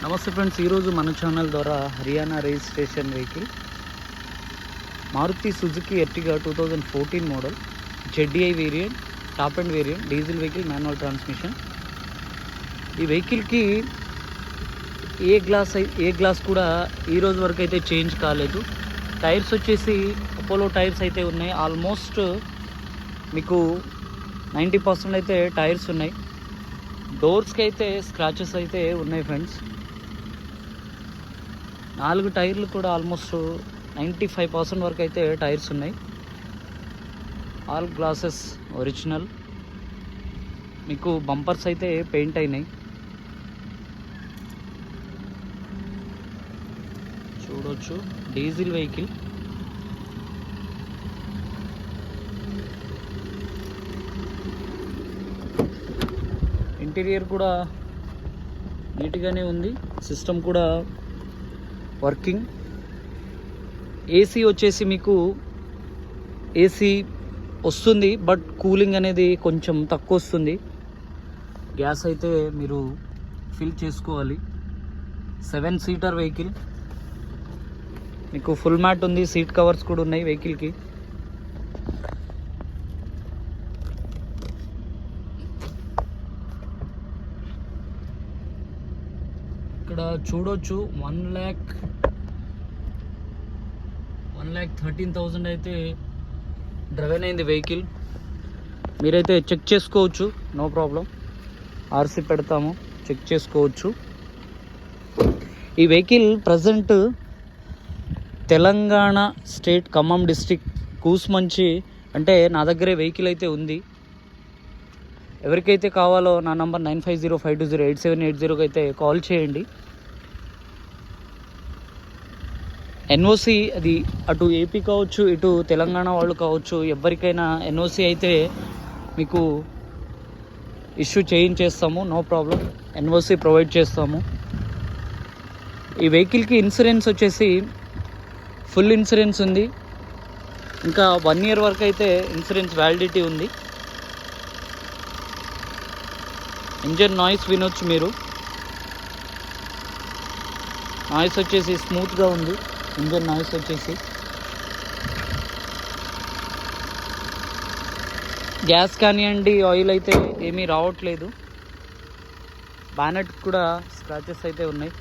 నమస్తే ఫ్రెండ్స్, ఈరోజు మన ఛానల్ ద్వారా Haryana registration vehicle Maruti Suzuki Ertiga 2014 model ZDI variant, top end variant, diesel vehicle, manual transmission. ఈ వెహికల్కి ఏ గ్లాస్ కూడా ఈరోజు వరకు అయితే చేంజ్ కాలేదు. టైర్స్ వచ్చేసి అపోలో టైర్స్ అయితే ఉన్నాయి. ఆల్మోస్ట్ మీకు 90% అయితే టైర్స్ ఉన్నాయి. డోర్స్కి అయితే స్క్రాచెస్ అయితే ఉన్నాయి ఫ్రెండ్స్. 4 టైర్లు కూడా ఆల్మోస్ట్ 95% వరకు అయితే టైర్స్ ఉన్నాయి. All glasses original. మీకు బంపర్స్ అయితే పెయింట్ అయినాయి. చూడవచ్చు, డీజిల్ వెహికల్. ఇంటీరియర్ కూడా నీట్గానే ఉంది. సిస్టమ్ కూడా వర్కింగ్. ఏసీ వచ్చేసి మీకు ఏసీ వస్తుంది, బట్ కూలింగ్ అనేది కొంచెం తక్కువ వస్తుంది. గ్యాస్ అయితే మీరు ఫిల్ చేసుకోవాలి. 7 సీటర్ వెహికల్. మీకు ఫుల్ మ్యాట్ ఉంది, సీట్ కవర్స్ కూడా ఉన్నాయి వెహికల్కి. ఇక్కడ చూడొచ్చు 1,13,000 అయితే డ్రైవెన్ అయింది వెహికల్. మీరైతే చెక్ చేసుకోవచ్చు, నో ప్రాబ్లం. ఆర్సీ పెడతాము, చెక్ చేసుకోవచ్చు. ఈ vehicle present Telangana state Khammam district Kusumanchi అంటే నా దగ్గరే వెహికల్ అయితే ఉంది. ఎవరికైతే కావాలో నా నంబర్ 9505208780కి అయితే కాల్ చేయండి. ఎన్ఓసి అది అటు ఏపీ కావచ్చు, ఇటు తెలంగాణ వాళ్ళు కావచ్చు, ఎవరికైనా ఎన్ఓసి అయితే మీకు ఇష్యూ చేయించేస్తాము, నో ప్రాబ్లం. ఎన్ఓసి ప్రొవైడ్ చేస్తాము. ఈ వెహికల్కి ఇన్సూరెన్స్ వచ్చేసి ఫుల్ ఇన్సూరెన్స్ ఉంది. ఇంకా 1 ఇయర్ వరకు అయితే ఇన్సూరెన్స్ వ్యాలిడిటీ ఉంది. ఇంజన్ నాయిస్ వినొచ్చు మీరు. నాయిస్ వచ్చేసి స్మూత్గా ఉంది. ఇంజన్ నాయిస్ వచ్చేసి గ్యాస్ కానివ్వండి, ఆయిల్ అయితే ఏమీ రావట్లేదు. బానెట్ కూడా స్క్రాచెస్ అయితే ఉన్నాయి.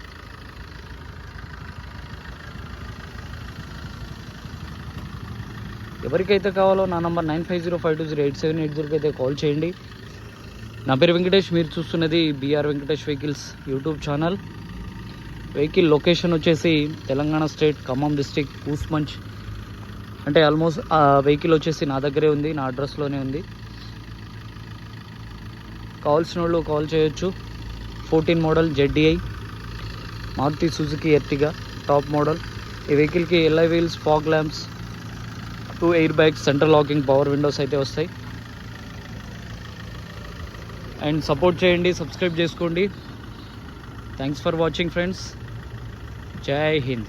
ఎవరికైతే కావాలో నా నంబర్ 9505208780కి అయితే కాల్ చేయండి. నా పేరు వెంకటేష్. మీరు చూస్తున్నది BR Venkatesh vehicles YouTube channel. Vehicle location వచ్చేసి తెలంగాణ స్టేట్ ఖమ్మం డిస్ట్రిక్ట్ కూసుమంచ్. అంటే ఆల్మోస్ట్ ఆ వెహికల్ వచ్చేసి నా దగ్గరే ఉంది, నా అడ్రస్లోనే ఉంది. కావాల్సిన వాళ్ళు కాల్ చేయొచ్చు. 14 model ZDI Maruti Suzuki Ertiga top model. ఈ వెహికల్కి alloy wheels, fog lamps, 2 air bags, central locking, power windows అయితే వస్తాయి. అండ్ సపోర్ట్ చేయండి, సబ్స్క్రైబ్ చేసుకోండి. Thanks for watching friends. జై హింద్.